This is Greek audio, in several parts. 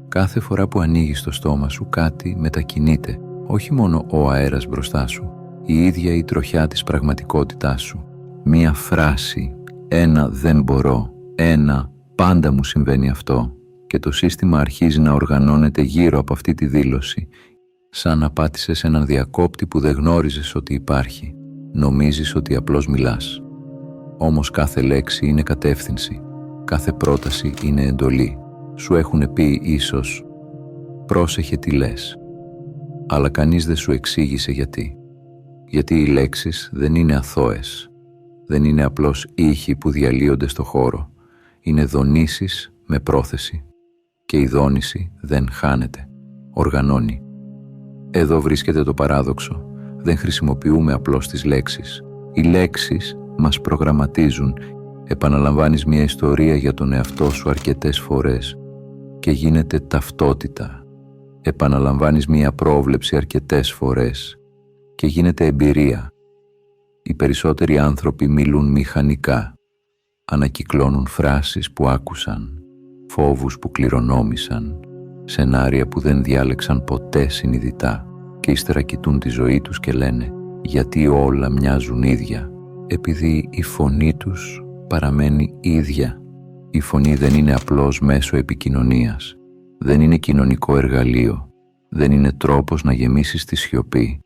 Κάθε φορά που ανοίγεις το στόμα σου κάτι μετακινείται, όχι μόνο ο αέρας μπροστά σου, η ίδια η τροχιά της πραγματικότητάς σου. Μία φράση, ένα «δεν μπορώ», ένα «πάντα μου συμβαίνει αυτό» και το σύστημα αρχίζει να οργανώνεται γύρω από αυτή τη δήλωση, σαν να πάτησες έναν διακόπτη που δεν γνώριζες ότι υπάρχει. Νομίζεις ότι απλώς μιλάς. Όμως κάθε λέξη είναι κατεύθυνση, κάθε πρόταση είναι εντολή. Σου έχουν πει ίσως «πρόσεχε τι λες», αλλά κανείς δεν σου εξήγησε γιατί. Γιατί οι λέξεις δεν είναι αθώες, δεν είναι απλώς ήχοι που διαλύονται στο χώρο. Είναι δονήσεις με πρόθεση και η δόνηση δεν χάνεται, οργανώνει. Εδώ βρίσκεται το παράδοξο. Δεν χρησιμοποιούμε απλώς τις λέξεις. Οι λέξεις μας προγραμματίζουν. Επαναλαμβάνεις μια ιστορία για τον εαυτό σου αρκετές φορές και γίνεται ταυτότητα. Επαναλαμβάνεις μια πρόβλεψη αρκετές φορές και γίνεται εμπειρία. Οι περισσότεροι άνθρωποι μιλούν μηχανικά. Ανακυκλώνουν φράσεις που άκουσαν, φόβους που κληρονόμησαν, σενάρια που δεν διάλεξαν ποτέ συνειδητά και ύστερα κοιτούν τη ζωή τους και λένε «γιατί όλα μοιάζουν ίδια», επειδή η φωνή τους παραμένει ίδια. Η φωνή δεν είναι απλώς μέσο επικοινωνίας, δεν είναι κοινωνικό εργαλείο, δεν είναι τρόπος να γεμίσεις τη σιωπή.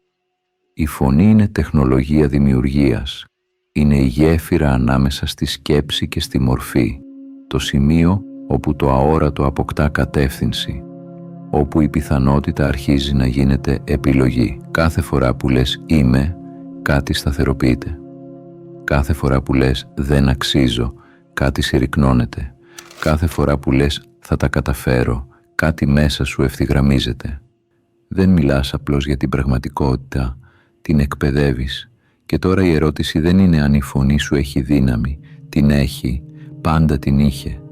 Η φωνή είναι τεχνολογία δημιουργίας, είναι η γέφυρα ανάμεσα στη σκέψη και στη μορφή, το σημείο όπου το αόρατο αποκτά κατεύθυνση, όπου η πιθανότητα αρχίζει να γίνεται επιλογή. Κάθε φορά που λες «είμαι», κάτι σταθεροποιείται. Κάθε φορά που λες «δεν αξίζω», κάτι συρρυκνώνεται. Κάθε φορά που λες «θα τα καταφέρω», κάτι μέσα σου ευθυγραμμίζεται. Δεν μιλάς απλώς για την πραγματικότητα, την εκπαιδεύεις. Και τώρα η ερώτηση δεν είναι αν η φωνή σου έχει δύναμη, την έχει, πάντα την είχε.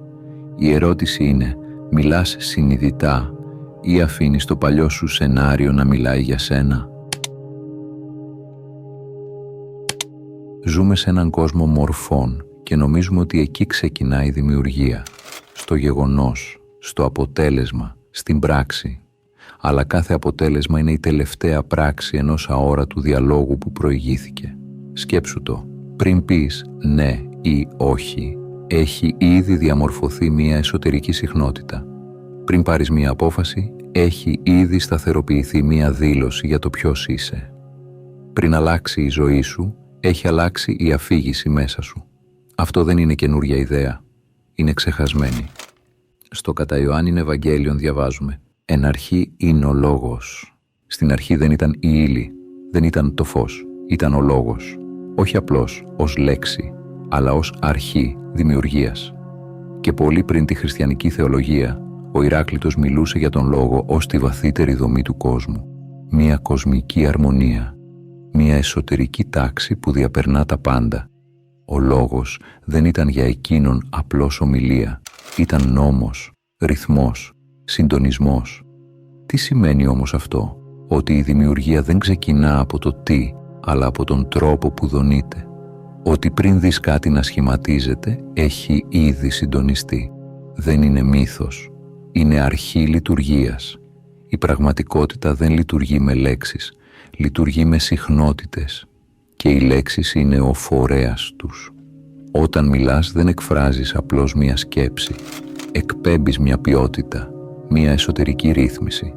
Η ερώτηση είναι, μιλάς συνειδητά ή αφήνεις το παλιό σου σενάριο να μιλάει για σένα? Ζούμε σε έναν κόσμο μορφών και νομίζουμε ότι εκεί ξεκινάει η δημιουργία, στο γεγονός, στο αποτέλεσμα, στην πράξη. Αλλά κάθε αποτέλεσμα είναι η τελευταία πράξη ενός αόρατου διαλόγου που προηγήθηκε. Σκέψου το. Πριν πεις ναι ή όχι, έχει ήδη διαμορφωθεί μια εσωτερική συχνότητα. Πριν πάρεις μια απόφαση, έχει ήδη σταθεροποιηθεί μια δήλωση για το ποιος είσαι. Πριν αλλάξει η ζωή σου, έχει αλλάξει η αφήγηση μέσα σου. Αυτό δεν είναι καινούρια ιδέα. Είναι ξεχασμένη. Στο κατά Ιωάννην Ευαγγέλιον διαβάζουμε «Εν αρχή είναι ο Λόγος». Στην αρχή δεν ήταν η ύλη, δεν ήταν το φως, ήταν ο Λόγος. Όχι απλώς ως λέξη, αλλά ως αρχή δημιουργίας. Και πολύ πριν τη χριστιανική θεολογία, ο Ηράκλειτος μιλούσε για τον Λόγο ως τη βαθύτερη δομή του κόσμου. Μια κοσμική αρμονία, μια εσωτερική τάξη που διαπερνά τα πάντα. Ο Λόγος δεν ήταν για εκείνον απλώς ομιλία, ήταν νόμος, ρυθμός, συντονισμός. Τι σημαίνει όμως αυτό? Ότι η δημιουργία δεν ξεκινά από το τι, αλλά από τον τρόπο που δονείται. Ότι πριν δεις κάτι να σχηματίζεται, έχει ήδη συντονιστεί. Δεν είναι μύθος. Είναι αρχή λειτουργίας. Η πραγματικότητα δεν λειτουργεί με λέξεις, λειτουργεί με συχνότητες. Και οι λέξεις είναι ο φορέας τους. Όταν μιλάς δεν εκφράζεις απλώς μια σκέψη. Εκπέμπεις μια ποιότητα, μια εσωτερική ρύθμιση.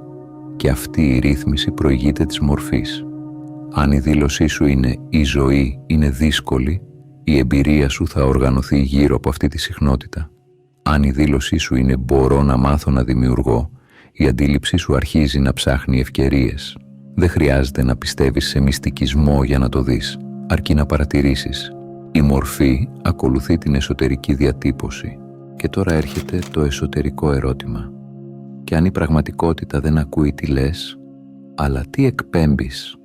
Και αυτή η ρύθμιση προηγείται της μορφής. Αν η δήλωσή σου είναι «η ζωή είναι δύσκολη», η εμπειρία σου θα οργανωθεί γύρω από αυτή τη συχνότητα. Αν η δήλωσή σου είναι «μπορώ να μάθω να δημιουργώ», η αντίληψή σου αρχίζει να ψάχνει ευκαιρίες. Δεν χρειάζεται να πιστεύεις σε μυστικισμό για να το δεις, αρκεί να παρατηρήσεις. Η μορφή ακολουθεί την εσωτερική διατύπωση. Και τώρα έρχεται το εσωτερικό ερώτημα. Και αν η πραγματικότητα δεν ακούει τι λες, αλλά τι εκπέμπεις?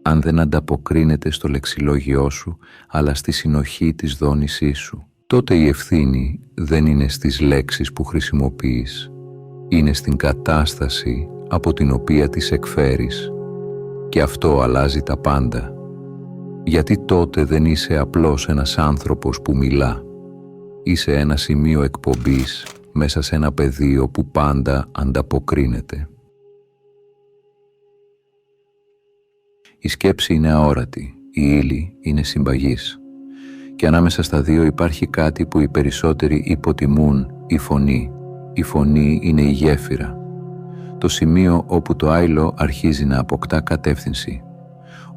Αν δεν ανταποκρίνεται στο λεξιλόγιό σου, αλλά στη συνοχή της δόνησής σου, τότε η ευθύνη δεν είναι στις λέξεις που χρησιμοποιείς, είναι στην κατάσταση από την οποία τις εκφέρεις. Και αυτό αλλάζει τα πάντα. Γιατί τότε δεν είσαι απλώς ένας άνθρωπος που μιλά. Είσαι ένα σημείο εκπομπής μέσα σε ένα πεδίο που πάντα ανταποκρίνεται. Η σκέψη είναι αόρατη, η ύλη είναι συμπαγής. Και ανάμεσα στα δύο υπάρχει κάτι που οι περισσότεροι υποτιμούν, η φωνή. Η φωνή είναι η γέφυρα. Το σημείο όπου το άϊλο αρχίζει να αποκτά κατεύθυνση.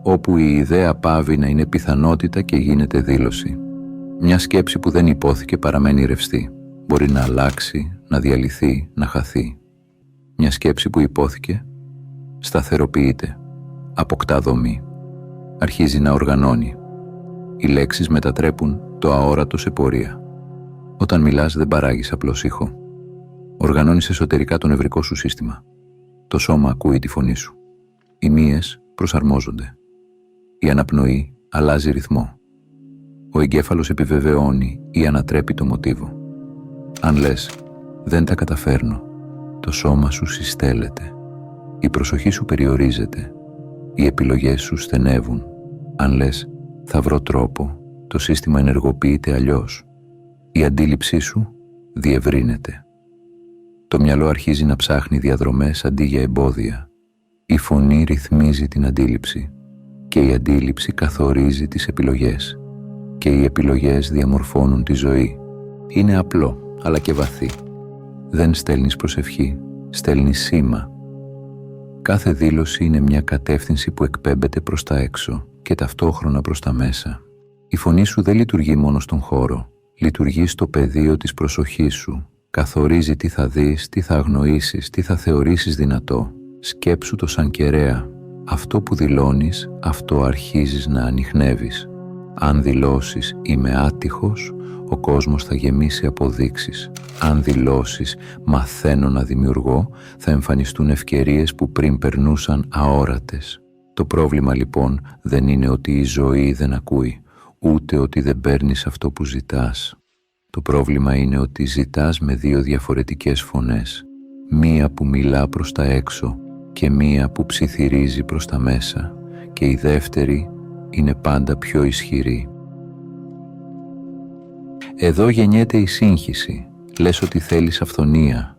Όπου η ιδέα πάβει να είναι πιθανότητα και γίνεται δήλωση. Μια σκέψη που δεν υπόθηκε παραμένει ρευστή. Μπορεί να αλλάξει, να διαλυθεί, να χαθεί. Μια σκέψη που υπόθηκε σταθεροποιείται, αποκτά δομή. Αρχίζει να οργανώνει. Οι λέξεις μετατρέπουν το αόρατο σε πορεία. Όταν μιλάς δεν παράγεις απλώς ήχο. Οργανώνεις εσωτερικά το νευρικό σου σύστημα. Το σώμα ακούει τη φωνή σου. Οι μύες προσαρμόζονται. Η αναπνοή αλλάζει ρυθμό. Ο εγκέφαλος επιβεβαιώνει ή ανατρέπει το μοτίβο. Αν λες «δεν τα καταφέρνω», το σώμα σου συστέλλεται. Η προσοχή σου περιορίζεται. Οι επιλογές σου στενεύουν. Αν λες «θα βρω τρόπο», το σύστημα ενεργοποιείται αλλιώς. Η αντίληψή σου διευρύνεται. Το μυαλό αρχίζει να ψάχνει διαδρομές αντί για εμπόδια. Η φωνή ρυθμίζει την αντίληψη και η αντίληψη καθορίζει τις επιλογές και οι επιλογές διαμορφώνουν τη ζωή. Είναι απλό, αλλά και βαθύ. Δεν στέλνεις προσευχή, στέλνεις σήμα. Κάθε δήλωση είναι μια κατεύθυνση που εκπέμπεται προς τα έξω και ταυτόχρονα προς τα μέσα. Η φωνή σου δεν λειτουργεί μόνο στον χώρο, λειτουργεί στο πεδίο της προσοχής σου. Καθορίζει τι θα δεις, τι θα αγνοήσεις, τι θα θεωρήσεις δυνατό. Σκέψου το σαν κεραία. Αυτό που δηλώνεις, αυτό αρχίζεις να ανιχνεύεις. Αν δηλώσεις «είμαι άτυχος», ο κόσμος θα γεμίσει αποδείξεις. Αν δηλώσεις «μαθαίνω να δημιουργώ», θα εμφανιστούν ευκαιρίες που πριν περνούσαν αόρατες. Το πρόβλημα λοιπόν δεν είναι ότι η ζωή δεν ακούει, ούτε ότι δεν παίρνεις αυτό που ζητάς. Το πρόβλημα είναι ότι ζητάς με δύο διαφορετικές φωνές. Μία που μιλά προς τα έξω και μία που ψιθυρίζει προς τα μέσα. Και η δεύτερη είναι πάντα πιο ισχυρή. Εδώ γεννιέται η σύγχυση. Λες ότι θέλεις αυθονία,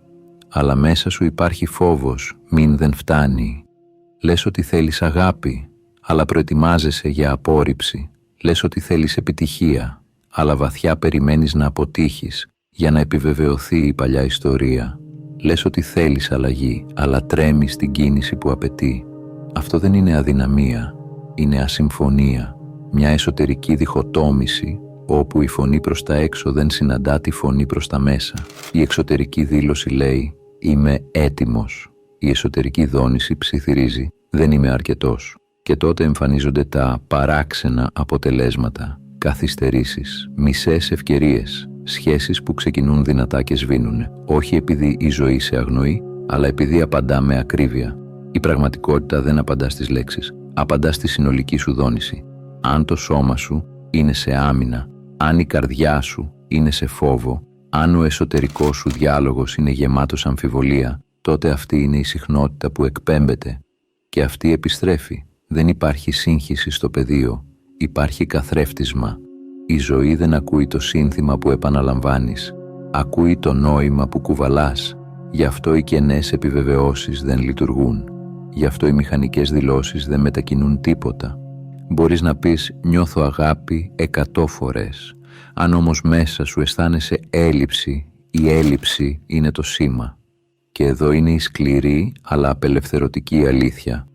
αλλά μέσα σου υπάρχει φόβος, μην δεν φτάνει. Λες ότι θέλεις αγάπη, αλλά προετοιμάζεσαι για απόρριψη. Λες ότι θέλεις επιτυχία, αλλά βαθιά περιμένεις να αποτύχεις για να επιβεβαιωθεί η παλιά ιστορία. Λες ότι θέλεις αλλαγή, αλλά τρέμεις την κίνηση που απαιτεί. Αυτό δεν είναι αδυναμία, είναι ασυμφωνία, μια εσωτερική διχοτόμηση όπου η φωνή προς τα έξω δεν συναντά τη φωνή προς τα μέσα. Η εξωτερική δήλωση λέει «είμαι έτοιμος». Η εσωτερική δόνηση ψιθυρίζει «δεν είμαι αρκετός». Και τότε εμφανίζονται τα παράξενα αποτελέσματα, καθυστερήσεις, μισές ευκαιρίες, σχέσεις που ξεκινούν δυνατά και σβήνουν, όχι επειδή η ζωή σε αγνοεί, αλλά επειδή απαντά με ακρίβεια. Η πραγματικότητα δεν απαντά στις λέξεις, απαντά στη συνολική σου δόνηση. Αν το σώμα σου είναι σε άμυνα, αν η καρδιά σου είναι σε φόβο, αν ο εσωτερικός σου διάλογος είναι γεμάτος αμφιβολία, τότε αυτή είναι η συχνότητα που εκπέμπεται και αυτή επιστρέφει. Δεν υπάρχει σύγχυση στο πεδίο, υπάρχει καθρέφτισμα. Η ζωή δεν ακούει το σύνθημα που επαναλαμβάνεις, ακούει το νόημα που κουβαλάς. Γι' αυτό οι κενές επιβεβαιώσεις δεν λειτουργούν. Γι' αυτό οι μηχανικές δηλώσεις δεν μετακινούν τίποτα. Μπορείς να πεις «νιώθω αγάπη» 100 φορές. Αν όμως μέσα σου αισθάνεσαι έλλειψη, η έλλειψη είναι το σήμα. Και εδώ είναι η σκληρή αλλά απελευθερωτική αλήθεια.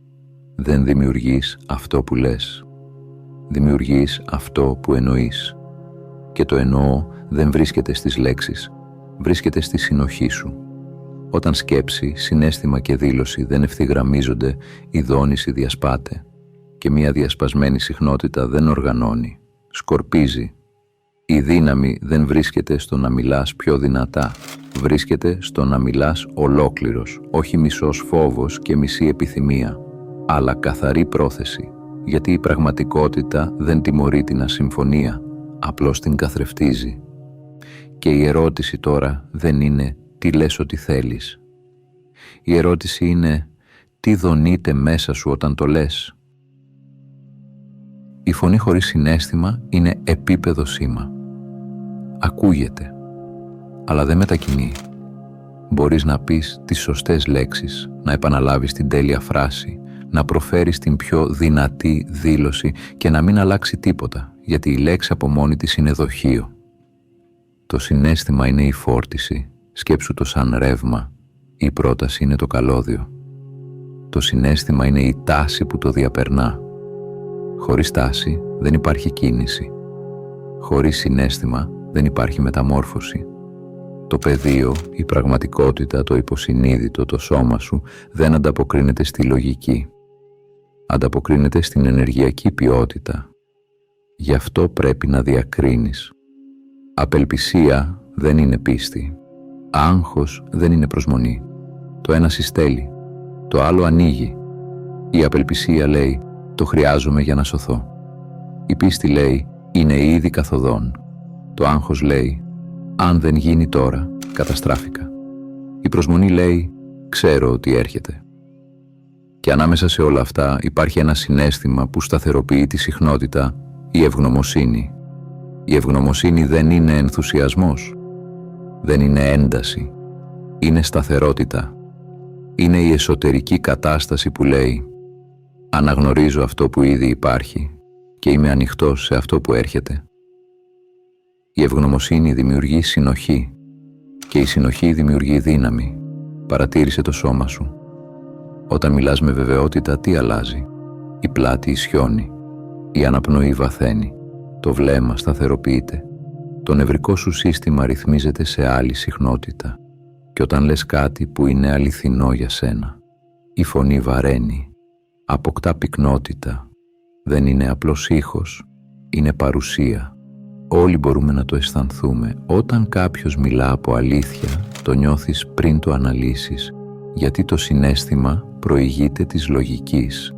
Δεν δημιουργείς αυτό που λες. Δημιουργείς αυτό που εννοείς. Και το εννοώ δεν βρίσκεται στις λέξεις, βρίσκεται στη συνοχή σου. Όταν σκέψη, συναίσθημα και δήλωση δεν ευθυγραμμίζονται, η δόνηση διασπάται. Και μια διασπασμένη συχνότητα δεν οργανώνει, σκορπίζει. Η δύναμη δεν βρίσκεται στο να μιλάς πιο δυνατά, βρίσκεται στο να μιλάς ολόκληρος, όχι μισός φόβος και μισή επιθυμία, αλλά καθαρή πρόθεση, γιατί η πραγματικότητα δεν τιμωρεί την ασυμφωνία, απλώς την καθρεφτίζει. Και η ερώτηση τώρα δεν είναι τι λες ότι θέλεις. Η ερώτηση είναι τι δονείται μέσα σου όταν το λες. Η φωνή χωρίς συναίσθημα είναι επίπεδο σήμα. Ακούγεται, αλλά δεν μετακινεί, Μπορείς να πεις τις σωστές λέξεις, να επαναλάβεις την τέλεια φράση, να προφέρεις την πιο δυνατή δήλωση και να μην αλλάξει τίποτα, γιατί η λέξη από μόνη της είναι δοχείο. Το συναίσθημα είναι η φόρτιση, σκέψου το σαν ρεύμα, η πρόταση είναι το καλώδιο. Το συναίσθημα είναι η τάση που το διαπερνά. Χωρίς τάση δεν υπάρχει κίνηση. Χωρίς συναίσθημα δεν υπάρχει μεταμόρφωση. Το πεδίο, η πραγματικότητα, το υποσυνείδητο, το σώμα σου δεν ανταποκρίνεται στη λογική. Ανταποκρίνεται στην ενεργειακή ποιότητα. Γι' αυτό πρέπει να διακρίνεις. Απελπισία δεν είναι πίστη. Άγχος δεν είναι προσμονή. Το ένα συστέλει, το άλλο ανοίγει. Η απελπισία λέει, το χρειάζομαι για να σωθώ. Η πίστη λέει, είναι ήδη καθοδόν. Το άγχος λέει, αν δεν γίνει τώρα, καταστράφηκα. Η προσμονή λέει, ξέρω ότι έρχεται. Και ανάμεσα σε όλα αυτά υπάρχει ένα συναίσθημα που σταθεροποιεί τη συχνότητα, η ευγνωμοσύνη. Η ευγνωμοσύνη δεν είναι ενθουσιασμός, δεν είναι ένταση, είναι σταθερότητα. Είναι η εσωτερική κατάσταση που λέει, αναγνωρίζω αυτό που ήδη υπάρχει και είμαι ανοιχτός σε αυτό που έρχεται. Η ευγνωμοσύνη δημιουργεί συνοχή και η συνοχή δημιουργεί δύναμη. Παρατήρησε το σώμα σου. Όταν μιλάς με βεβαιότητα, τι αλλάζει? Η πλάτη ισιώνει, η αναπνοή βαθαίνει, το βλέμμα σταθεροποιείται, το νευρικό σου σύστημα ρυθμίζεται σε άλλη συχνότητα και όταν λες κάτι που είναι αληθινό για σένα, η φωνή βαραίνει, αποκτά πυκνότητα, δεν είναι απλός ήχος, είναι παρουσία. Όλοι μπορούμε να το αισθανθούμε. Όταν κάποιος μιλά από αλήθεια, το νιώθεις πριν το αναλύσεις, γιατί το συναίσθημα προηγείται της λογικής.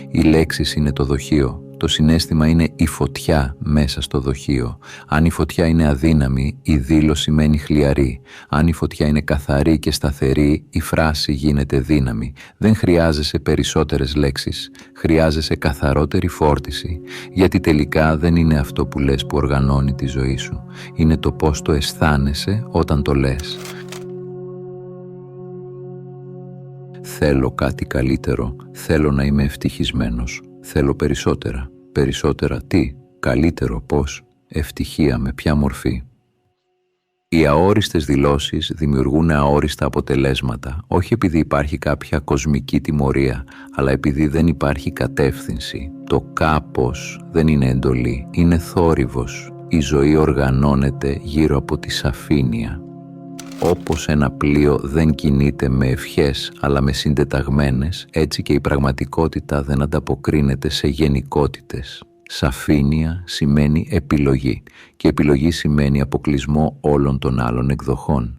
Οι λέξεις είναι το δοχείο. Το συναίσθημα είναι η φωτιά μέσα στο δοχείο. Αν η φωτιά είναι αδύναμη, η δήλωση μένει χλιαρή. Αν η φωτιά είναι καθαρή και σταθερή, η φράση γίνεται δύναμη. Δεν χρειάζεσαι περισσότερες λέξεις. Χρειάζεσαι καθαρότερη φόρτιση. Γιατί τελικά δεν είναι αυτό που λες που οργανώνει τη ζωή σου. Είναι το πώς το αισθάνεσαι όταν το λες. Θέλω κάτι καλύτερο. Θέλω να είμαι ευτυχισμένος. Θέλω περισσότερα. Περισσότερα τι? Καλύτερο πώς? Ευτυχία με ποια μορφή? Οι αόριστες δηλώσεις δημιουργούν αόριστα αποτελέσματα, όχι επειδή υπάρχει κάποια κοσμική τιμωρία, αλλά επειδή δεν υπάρχει κατεύθυνση. Το κάπως δεν είναι εντολή, είναι θόρυβος. Η ζωή οργανώνεται γύρω από τη σαφήνεια. Όπως ένα πλοίο δεν κινείται με ευχές αλλά με συντεταγμένες, έτσι και η πραγματικότητα δεν ανταποκρίνεται σε γενικότητες. Σαφήνεια σημαίνει επιλογή και επιλογή σημαίνει αποκλεισμό όλων των άλλων εκδοχών.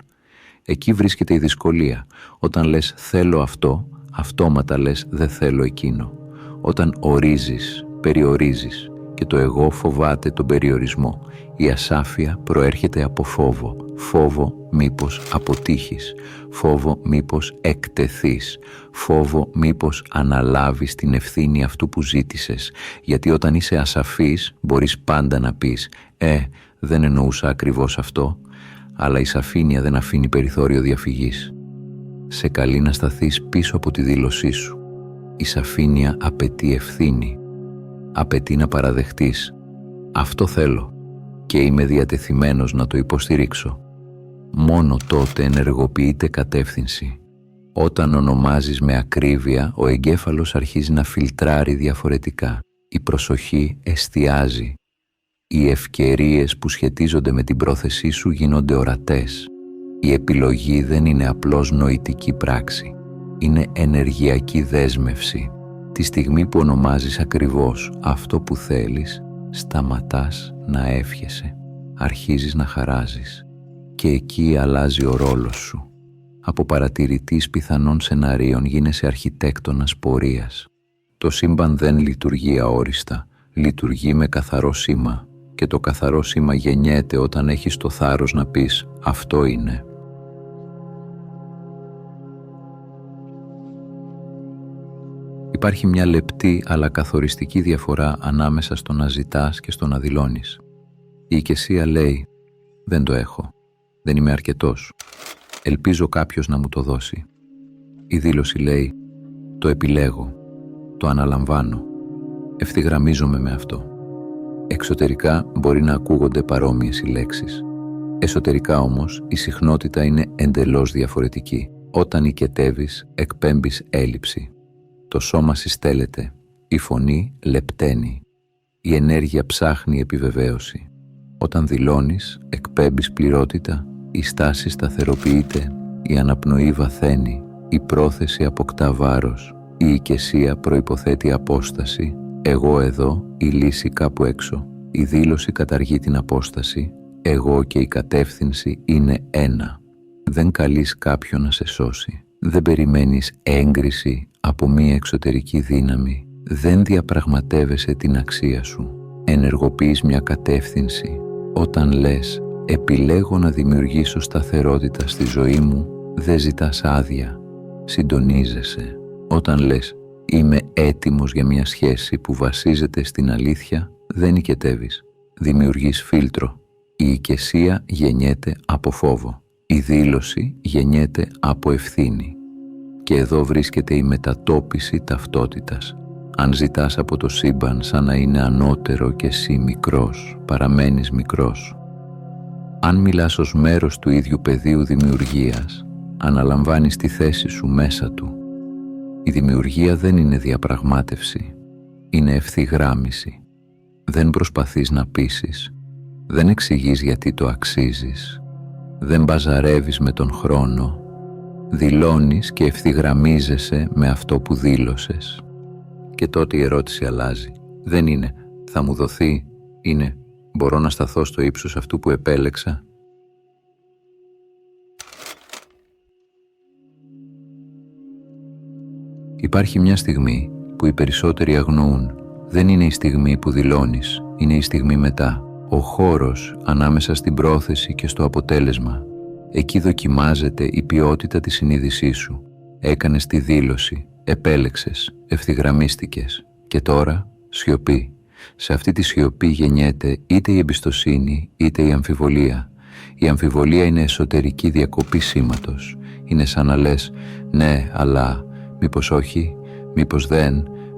Εκεί βρίσκεται η δυσκολία. Όταν λες θέλω αυτό, αυτόματα λες δεν θέλω εκείνο. Όταν ορίζεις, περιορίζεις και το εγώ φοβάται τον περιορισμό. Η ασάφεια προέρχεται από φόβο. Φόβο μήπως αποτύχεις, φόβο μήπως εκτεθείς, φόβο μήπως αναλάβεις την ευθύνη αυτού που ζήτησες. Γιατί όταν είσαι ασαφής μπορείς πάντα να πεις δεν εννοούσα ακριβώς αυτό, αλλά η σαφήνεια δεν αφήνει περιθώριο διαφυγής. Σε καλεί να σταθείς πίσω από τη δήλωσή σου. Η σαφήνεια απαιτεί ευθύνη, απαιτεί να παραδεχτείς αυτό θέλω και είμαι διατεθειμένος να το υποστηρίξω. Μόνο τότε ενεργοποιείται κατεύθυνση. Όταν ονομάζεις με ακρίβεια, ο εγκέφαλος αρχίζει να φιλτράρει διαφορετικά. Η προσοχή εστιάζει. Οι ευκαιρίες που σχετίζονται με την πρόθεσή σου γίνονται ορατές. Η επιλογή δεν είναι απλώς νοητική πράξη. Είναι ενεργειακή δέσμευση. Τη στιγμή που ονομάζεις ακριβώς αυτό που θέλεις, σταματάς να εύχεσαι. Αρχίζεις να χαράζεις. Και εκεί αλλάζει ο ρόλος σου. Από παρατηρητής πιθανών σεναρίων γίνεσαι αρχιτέκτονας πορείας. Το σύμπαν δεν λειτουργεί αόριστα, λειτουργεί με καθαρό σήμα και το καθαρό σήμα γεννιέται όταν έχεις το θάρρος να πεις «αυτό είναι». Υπάρχει μια λεπτή αλλά καθοριστική διαφορά ανάμεσα στο να ζητάς και στο να δηλώνεις. Η οικεσία λέει «δεν το έχω». Δεν είμαι αρκετός. Ελπίζω κάποιος να μου το δώσει. Η δήλωση λέει «Το επιλέγω, το αναλαμβάνω, ευθυγραμμίζομαι με αυτό». Εξωτερικά μπορεί να ακούγονται παρόμοιες οι λέξεις. Εσωτερικά όμως η συχνότητα είναι εντελώς διαφορετική. Όταν οικετεύεις, εκπέμπεις έλλειψη. Το σώμα συστέλλεται, η φωνή λεπταίνει, η ενέργεια ψάχνει επιβεβαίωση. Όταν δηλώνεις, εκπέμπεις πληρότητα, η στάση σταθεροποιείται, η αναπνοή βαθαίνει, η πρόθεση αποκτά βάρος, η οικεσία προϋποθέτει απόσταση, εγώ εδώ, η λύση κάπου έξω, η δήλωση καταργεί την απόσταση, εγώ και η κατεύθυνση είναι ένα. Δεν καλείς κάποιον να σε σώσει, δεν περιμένεις έγκριση από μία εξωτερική δύναμη, δεν διαπραγματεύεσαι την αξία σου, ενεργοποιείς μια κατεύθυνση. Όταν λες «επιλέγω να δημιουργήσω σταθερότητα στη ζωή μου», δεν ζητάς άδεια, συντονίζεσαι. Όταν λες «είμαι έτοιμος για μια σχέση που βασίζεται στην αλήθεια», δεν οικετεύεις, δημιουργείς φίλτρο. Η οικεσία γεννιέται από φόβο, η δήλωση γεννιέται από ευθύνη. Και εδώ βρίσκεται η μετατόπιση ταυτότητας. Αν ζητάς από το σύμπαν σαν να είναι ανώτερο και εσύ μικρός, παραμένεις μικρός. Αν μιλάς ως μέρος του ίδιου πεδίου δημιουργίας, αναλαμβάνεις τη θέση σου μέσα του. Η δημιουργία δεν είναι διαπραγμάτευση, είναι ευθυγράμμιση. Δεν προσπαθείς να πείσεις, δεν εξηγείς γιατί το αξίζεις, δεν μπαζαρεύεις με τον χρόνο, δηλώνεις και ευθυγραμμίζεσαι με αυτό που δήλωσες. Και τότε η ερώτηση αλλάζει. Δεν είναι «θα μου δοθεί», είναι «μπορώ να σταθώ στο ύψος αυτού που επέλεξα». Υπάρχει μια στιγμή που οι περισσότεροι αγνοούν. Δεν είναι η στιγμή που δηλώνεις, είναι η στιγμή μετά. Ο χώρος ανάμεσα στην πρόθεση και στο αποτέλεσμα. Εκεί δοκιμάζεται η ποιότητα της συνείδησής σου. Έκανες τη δήλωση, επέλεξες, ευθυγραμμίστηκες. Και τώρα σιωπή. Σε αυτή τη σιωπή γεννιέται είτε η εμπιστοσύνη είτε η αμφιβολία. Η αμφιβολία είναι εσωτερική διακοπή σήματος. Είναι σαν να λες «ναι, αλλά μήπως όχι,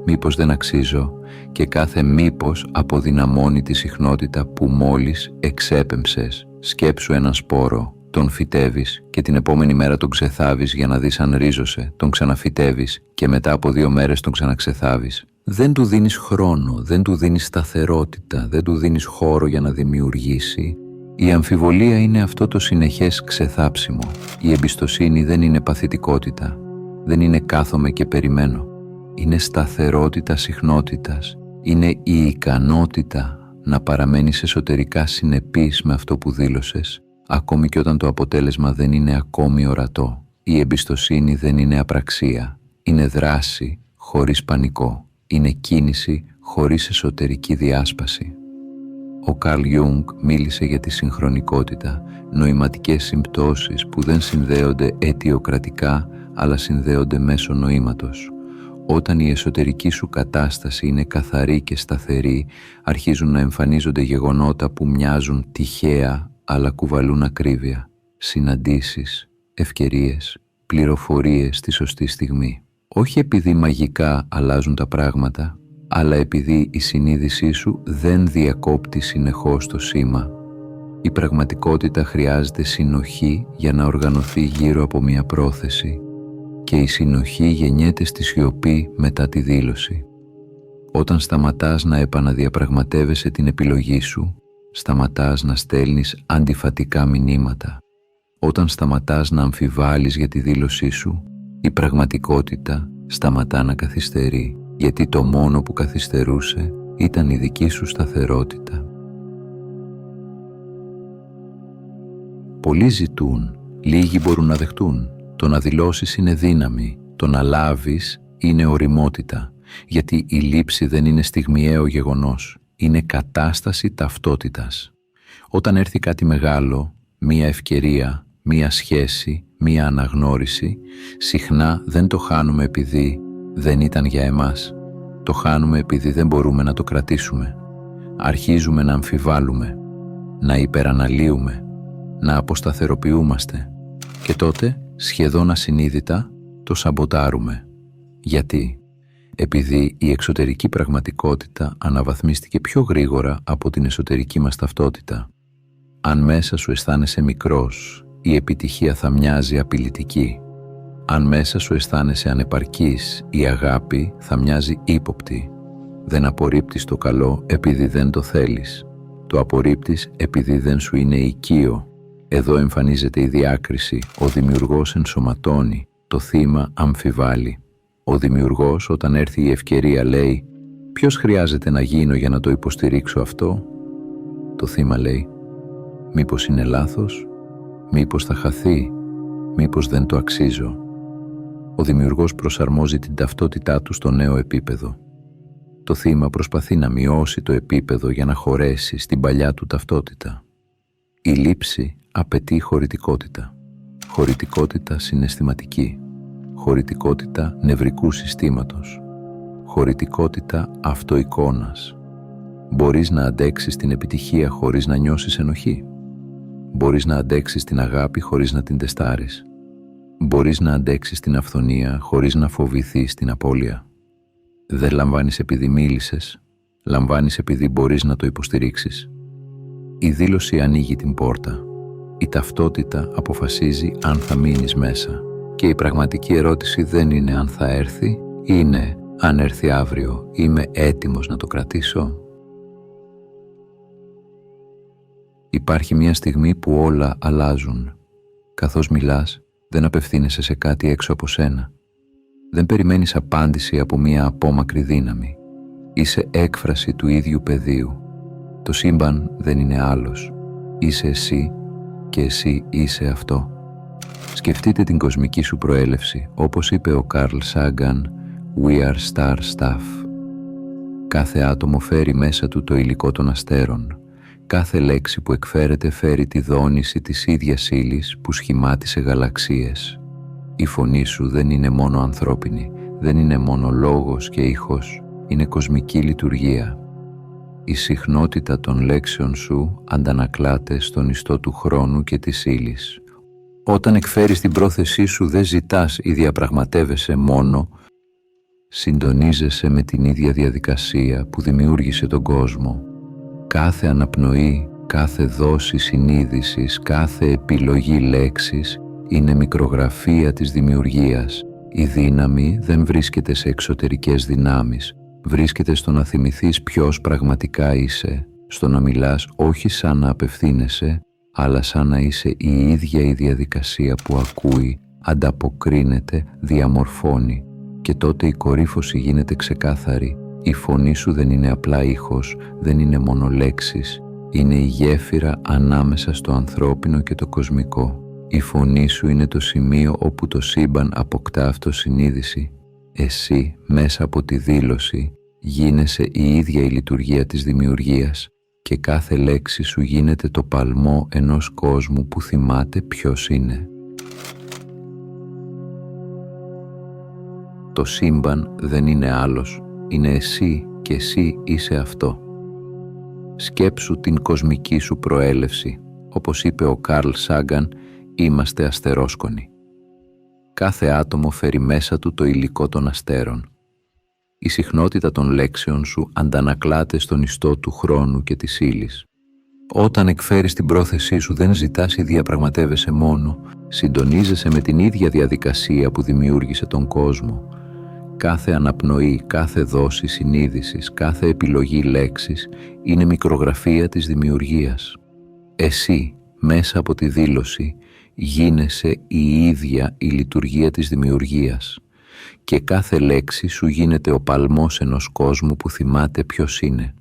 μήπως δεν αξίζω», και κάθε μήπως αποδυναμώνει τη συχνότητα που μόλις εξέπεμψες. Σκέψου έναν σπόρο, τον φυτεύεις και την επόμενη μέρα τον ξεθάβεις για να δεις αν ρίζωσε, τον ξαναφυτεύεις και μετά από 2 μέρες τον ξαναξεθάβεις. Δεν του δίνεις χρόνο, δεν του δίνεις σταθερότητα, δεν του δίνεις χώρο για να δημιουργήσει. Η αμφιβολία είναι αυτό το συνεχές ξεθάψιμο. Η εμπιστοσύνη δεν είναι παθητικότητα, δεν είναι κάθομαι και περιμένω. Είναι σταθερότητα συχνότητας, είναι η ικανότητα να παραμένεις εσωτερικά συνεπής με αυτό που δήλωσες, ακόμη και όταν το αποτέλεσμα δεν είναι ακόμη ορατό. Η εμπιστοσύνη δεν είναι απραξία, είναι δράση χωρίς πανικό, είναι κίνηση χωρίς εσωτερική διάσπαση. Ο Καρλ Ιούγκ μίλησε για τη συγχρονικότητα, νοηματικές συμπτώσεις που δεν συνδέονται αιτιοκρατικά, αλλά συνδέονται μέσω νοήματος. Όταν η εσωτερική σου κατάσταση είναι καθαρή και σταθερή, αρχίζουν να εμφανίζονται γεγονότα που μοιάζουν τυχαία, αλλά κουβαλούν ακρίβεια. Συναντήσεις, ευκαιρίες, πληροφορίες στη σωστή στιγμή. Όχι επειδή μαγικά αλλάζουν τα πράγματα, αλλά επειδή η συνείδησή σου δεν διακόπτει συνεχώς το σήμα. Η πραγματικότητα χρειάζεται συνοχή για να οργανωθεί γύρω από μια πρόθεση και η συνοχή γεννιέται στη σιωπή μετά τη δήλωση. Όταν σταματάς να επαναδιαπραγματεύεσαι την επιλογή σου, σταματάς να στέλνεις αντιφατικά μηνύματα. Όταν σταματάς να αμφιβάλλεις για τη δήλωσή σου, η πραγματικότητα σταματά να καθυστερεί, γιατί το μόνο που καθυστερούσε ήταν η δική σου σταθερότητα. Πολλοί ζητούν, λίγοι μπορούν να δεχτούν. Το να δηλώσεις είναι δύναμη, το να λάβεις είναι ωριμότητα, γιατί η λήψη δεν είναι στιγμιαίο γεγονός, είναι κατάσταση ταυτότητας. Όταν έρθει κάτι μεγάλο, μία ευκαιρία, μία σχέση, μία αναγνώριση, συχνά δεν το χάνουμε επειδή δεν ήταν για εμάς. Το χάνουμε επειδή δεν μπορούμε να το κρατήσουμε. Αρχίζουμε να αμφιβάλλουμε, να υπεραναλύουμε, να αποσταθεροποιούμαστε. Και τότε, σχεδόν ασυνείδητα, το σαμποτάρουμε. Γιατί? Επειδή η εξωτερική πραγματικότητα αναβαθμίστηκε πιο γρήγορα από την εσωτερική μας ταυτότητα. Αν μέσα σου αισθάνεσαι μικρός, η επιτυχία θα μοιάζει απειλητική. Αν μέσα σου αισθάνεσαι ανεπαρκής, η αγάπη θα μοιάζει ύποπτη. Δεν απορρίπτεις το καλό επειδή δεν το θέλεις. Το απορρίπτεις επειδή δεν σου είναι οικείο. Εδώ εμφανίζεται η διάκριση. Ο δημιουργός ενσωματώνει, το θύμα αμφιβάλλει. Ο δημιουργός, όταν έρθει η ευκαιρία, λέει «Ποιος χρειάζεται να γίνω για να το υποστηρίξω αυτό?» Το θύμα λέει «Μήπως είναι λάθος? Μήπως θα χαθεί? Μήπως δεν το αξίζω?» Ο δημιουργός προσαρμόζει την ταυτότητά του στο νέο επίπεδο. Το θύμα προσπαθεί να μειώσει το επίπεδο για να χωρέσει στην παλιά του ταυτότητα. Η λήψη απαιτεί χωρητικότητα. Χωρητικότητα συναισθηματική. Χωρητικότητα νευρικού συστήματος. Χωρητικότητα αυτοεικόνας. Μπορείς να αντέξεις την επιτυχία χωρίς να νιώσεις ενοχή. Μπορείς να αντέξεις την αγάπη χωρίς να την τεστάρεις. Μπορείς να αντέξεις την αυθονία χωρίς να φοβηθείς την απώλεια. Δεν λαμβάνεις επειδή μίλησες, λαμβάνεις επειδή μπορείς να το υποστηρίξεις. Η δήλωση ανοίγει την πόρτα. Η ταυτότητα αποφασίζει αν θα μείνεις μέσα. Και η πραγματική ερώτηση δεν είναι αν θα έρθει, είναι αν έρθει αύριο, είμαι έτοιμος να το κρατήσω. Υπάρχει μια στιγμή που όλα αλλάζουν. Καθώς μιλάς, δεν απευθύνεσαι σε κάτι έξω από σένα. Δεν περιμένεις απάντηση από μια απόμακρη δύναμη. Είσαι έκφραση του ίδιου πεδίου. Το σύμπαν δεν είναι άλλος. Είσαι εσύ και εσύ είσαι αυτό. Σκεφτείτε την κοσμική σου προέλευση, όπως είπε ο Καρλ Σάγκαν «We are star stuff». Κάθε άτομο φέρει μέσα του το υλικό των αστέρων. Κάθε λέξη που εκφέρεται φέρει τη δόνηση της ίδιας ύλης που σχημάτισε γαλαξίες. Η φωνή σου δεν είναι μόνο ανθρώπινη, δεν είναι μόνο λόγος και ήχος, είναι κοσμική λειτουργία. Η συχνότητα των λέξεων σου αντανακλάται στον ιστό του χρόνου και της ύλης. Όταν εκφέρεις την πρόθεσή σου δεν ζητάς ή διαπραγματεύεσαι μόνο, συντονίζεσαι με την ίδια διαδικασία που δημιούργησε τον κόσμο. Κάθε αναπνοή, κάθε δόση συνείδησης, κάθε επιλογή λέξης είναι μικρογραφία της δημιουργίας. Η δύναμη δεν βρίσκεται σε εξωτερικές δυνάμεις, βρίσκεται στο να θυμηθείς ποιος πραγματικά είσαι, στο να μιλάς όχι σαν να απευθύνεσαι, αλλά σαν να είσαι η ίδια η διαδικασία που ακούει, ανταποκρίνεται, διαμορφώνει. Και τότε η κορύφωση γίνεται ξεκάθαρη. Η φωνή σου δεν είναι απλά ήχος, δεν είναι μόνο λέξεις, είναι η γέφυρα ανάμεσα στο ανθρώπινο και το κοσμικό. Η φωνή σου είναι το σημείο όπου το σύμπαν αποκτά αυτοσυνείδηση. Εσύ, μέσα από τη δήλωση, γίνεσαι η ίδια η λειτουργία της δημιουργίας και κάθε λέξη σου γίνεται το παλμό ενός κόσμου που θυμάται ποιος είναι. Το σύμπαν δεν είναι άλλος, είναι εσύ και εσύ είσαι αυτό. Σκέψου την κοσμική σου προέλευση. Όπως είπε ο Καρλ Σάγκαν, είμαστε αστερόσκονοι. Κάθε άτομο φέρει μέσα του το υλικό των αστέρων. Η συχνότητα των λέξεων σου αντανακλάται στον ιστό του χρόνου και της ύλης. Όταν εκφέρεις την πρόθεσή σου δεν ζητάς ή διαπραγματεύεσαι μόνο, συντονίζεσαι με την ίδια διαδικασία που δημιούργησε τον κόσμο. Κάθε αναπνοή, κάθε δόση συνείδησης, κάθε επιλογή λέξης είναι μικρογραφία της δημιουργίας. Εσύ, μέσα από τη δήλωση, γίνεσαι η ίδια η λειτουργία της δημιουργίας και κάθε λέξη σου γίνεται ο παλμός ενός κόσμου που θυμάται ποιος είναι.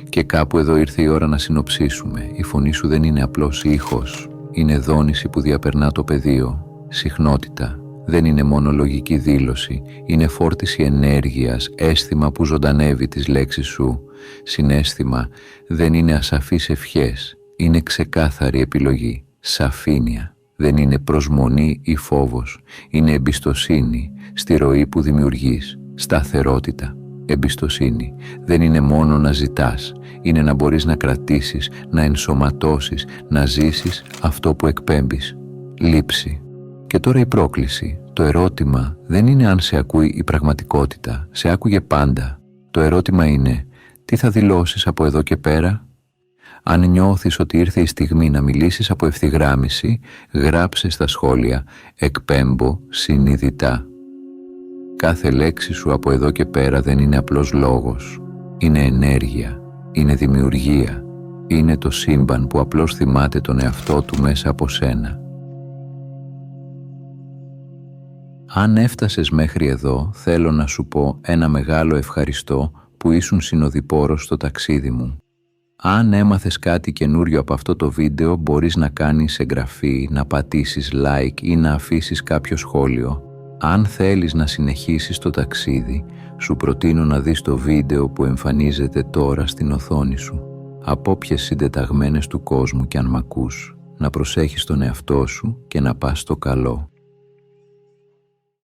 Και κάπου εδώ ήρθε η ώρα να συνοψίσουμε. Η φωνή σου δεν είναι απλώς ήχος, είναι δόνηση που διαπερνά το πεδίο, συχνότητα. Δεν είναι μόνο λογική δήλωση, είναι φόρτιση ενέργειας, αίσθημα που ζωντανεύει τις λέξεις σου. Συναίσθημα δεν είναι ασαφείς ευχές, είναι ξεκάθαρη επιλογή, σαφήνεια. Δεν είναι προσμονή ή φόβος, είναι εμπιστοσύνη στη ροή που δημιουργείς, σταθερότητα. Εμπιστοσύνη δεν είναι μόνο να ζητάς, είναι να μπορείς να κρατήσεις, να ενσωματώσεις, να ζήσεις αυτό που εκπέμπεις. Λήψη. Και τώρα η πρόκληση. Το ερώτημα δεν είναι αν σε ακούει η πραγματικότητα, σε άκουγε πάντα. Το ερώτημα είναι, τι θα δηλώσεις από εδώ και πέρα? Αν νιώθεις ότι ήρθε η στιγμή να μιλήσεις από ευθυγράμμιση, γράψε στα σχόλια «Εκπέμπω συνειδητά». Κάθε λέξη σου από εδώ και πέρα δεν είναι απλώς λόγος. Είναι ενέργεια, είναι δημιουργία, είναι το σύμπαν που απλώς θυμάται τον εαυτό του μέσα από σένα. Αν έφτασες μέχρι εδώ, θέλω να σου πω ένα μεγάλο ευχαριστώ που ήσουν συνοδοιπόρος στο ταξίδι μου. Αν έμαθες κάτι καινούριο από αυτό το βίντεο, μπορείς να κάνεις εγγραφή, να πατήσεις like ή να αφήσεις κάποιο σχόλιο. Αν θέλεις να συνεχίσεις το ταξίδι, σου προτείνω να δεις το βίντεο που εμφανίζεται τώρα στην οθόνη σου. Από όποιες συντεταγμένες του κόσμου κι αν μ' ακούς, να προσέχεις τον εαυτό σου και να πας στο καλό.